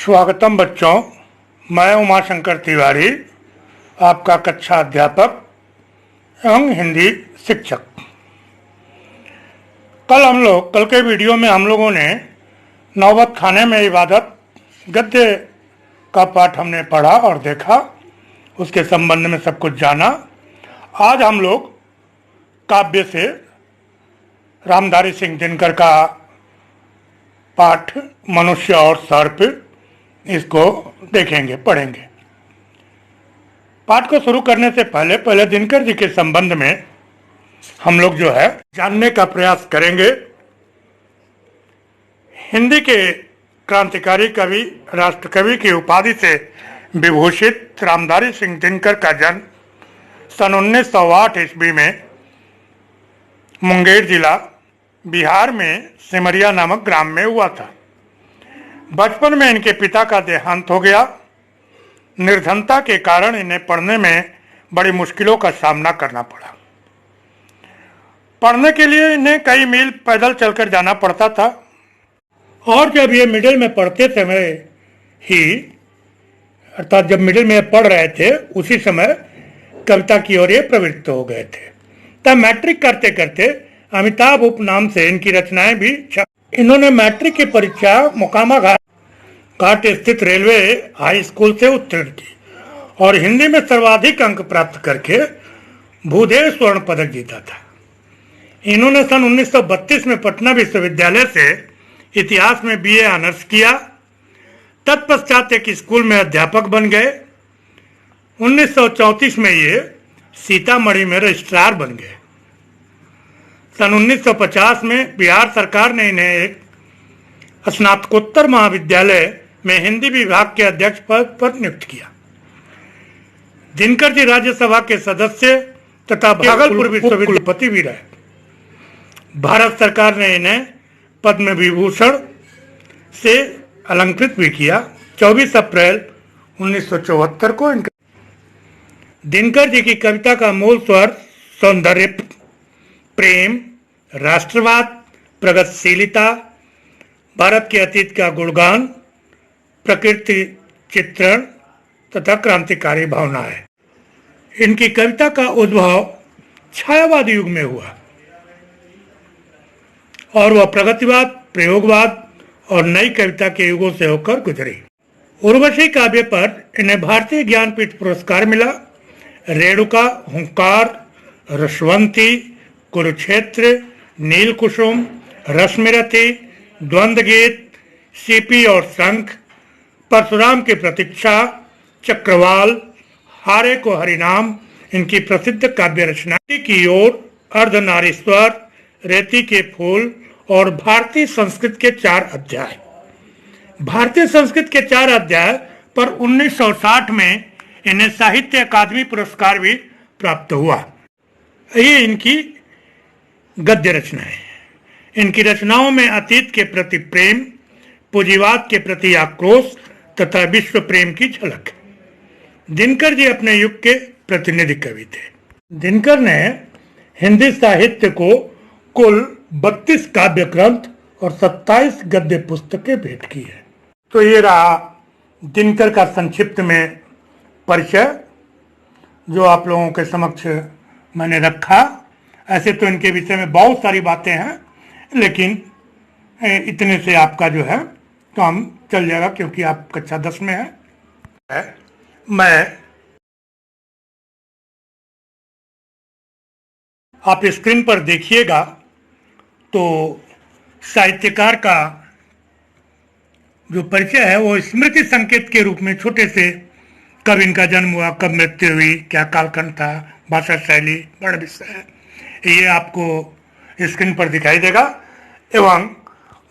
स्वागतम बच्चों, मैं उमाशंकर तिवारी, आपका कक्षा अध्यापक एवं हिंदी शिक्षक। कल के वीडियो में हम लोगों ने नौबत खाने में इबादत गद्य का पाठ हमने पढ़ा और देखा, उसके संबंध में सब कुछ जाना। आज हम लोग काव्य से रामधारी सिंह दिनकर का पाठ मनुष्य और सर्प, इसको देखेंगे, पढ़ेंगे। पाठ को शुरू करने से पहले दिनकर जी के संबंध में हम लोग जो है जानने का प्रयास करेंगे। हिंदी के क्रांतिकारी कवि, राष्ट्रकवि की उपाधि से विभूषित रामधारी सिंह दिनकर का जन्म सन 1908 ईस्वी में मुंगेर जिला बिहार में सिमरिया नामक ग्राम में हुआ था। बचपन में इनके पिता का देहांत हो गया। निर्धनता के कारण इन्हें पढ़ने में बड़ी मुश्किलों का सामना करना पड़ा। पढ़ने के लिए इन्हें कई मील पैदल चलकर जाना पड़ता था और जब ये मिडिल में पढ़ते समय ही, अर्थात जब मिडिल में पढ़ रहे थे उसी समय कविता की ओर ये प्रवृत्त हो गए थे। तब मैट्रिक करते करते अमिताभ उपनाम से इनकी रचनाएं भी इन्होंने मैट्रिक की परीक्षा मोकामा घाट स्थित रेलवे हाई स्कूल से उत्तीर्ण की और हिंदी में सर्वाधिक अंक प्राप्त करके भूदेव स्वर्ण पदक जीता था। इन्होंने सन 1932 में पटना विश्वविद्यालय से इतिहास में बीए ऑनर्स किया। तत्पश्चात एक स्कूल में अध्यापक बन गए। 1934 में ये सीतामढ़ी में रजिस्ट्रार बन गए। सन 1950 में बिहार सरकार ने इन्हें एक स्नातकोत्तर महाविद्यालय में हिंदी विभाग के अध्यक्ष पद पर नियुक्त किया। दिनकर जी राज्यसभा के सदस्य तथा भागलपुर विश्वविद्यालय कुलपति भी रहे। भारत सरकार ने इन्हें पद्म विभूषण से अलंकृत भी किया। 24 अप्रैल 1974 को दिनकर जी की कविता का मूल स्वर सौंदर्य, प्रेम, राष्ट्रवाद, प्रगतिशीलता, भारत के अतीत का गुणगान, प्रकृति चित्रण तथा क्रांतिकारी भावना है। इनकी कविता का उद्भव छायावाद युग में हुआ और वह प्रगतिवाद, प्रयोगवाद और नई कविता के युगों से होकर गुजरी। उर्वशी काव्य पर इन्हें भारतीय ज्ञानपीठ पुरस्कार मिला। रेणुका, हुंकार, रसवंती, कुरुक्षेत्र, नीलकुसुम, रश्मिरथी, द्वंद्व गीत, सीपी और शंख, परशुराम की प्रतीक्षा, चक्रवाल, हारे को हरिनाम इनकी प्रसिद्ध काव्य रचना की ओर, अर्धनारीश्वर, रेती के फूल और भारतीय संस्कृत के 4 अध्याय। भारतीय संस्कृत के 4 अध्याय पर 1960 में इन्हें साहित्य अकादमी पुरस्कार भी प्राप्त हुआ। ये इनकी गद्य रचनाएं हैं। इनकी रचनाओं में अतीत के प्रति प्रेम, पूंजीवाद के प्रति आक्रोश तथा विश्व प्रेम की झलक है। दिनकर जी अपने युग के प्रतिनिधि कवि थे। दिनकर ने हिंदी साहित्य को कुल 32 काव्य ग्रंथ और 27 गद्य पुस्तकें भेंट की है। तो ये रहा दिनकर का संक्षिप्त में परिचय जो आप लोगों के समक्ष मैंने रखा। ऐसे तो इनके विषय में बहुत सारी बातें हैं, लेकिन इतने से आपका जो है काम चल जाएगा, क्योंकि आप कक्षा 10 में है। मैं आप स्क्रीन पर देखिएगा तो साहित्यकार का जो परिचय है वो स्मृति संकेत के रूप में छोटे से कब इनका जन्म हुआ, कब मृत्यु हुई, क्या कालखंड था, भाषा शैली, बड़ा विषय है, ये आपको स्क्रीन पर दिखाई देगा। एवं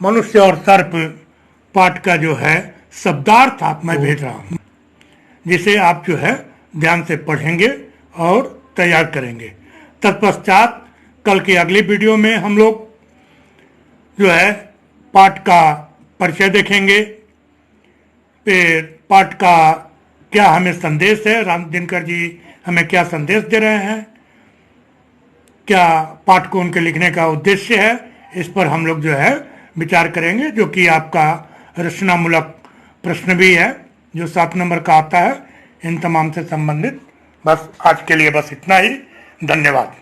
मनुष्य और सर्प पाठ का जो है शब्दार्थ आप मैं भेज रहा हूँ, जिसे आप जो है ध्यान से पढ़ेंगे और तैयार करेंगे। तत्पश्चात कल की अगली वीडियो में हम लोग जो है पाठ का परिचय देखेंगे। फिर पाठ का क्या हमें संदेश है, राम दिनकर जी हमें क्या संदेश दे रहे हैं, क्या पाठ को उनके लिखने का उद्देश्य है, इस पर हम लोग जो है विचार करेंगे, जो कि आपका रचनामूलक प्रश्न भी है जो 7 नंबर का आता है इन तमाम से संबंधित। बस आज के लिए बस इतना ही। धन्यवाद।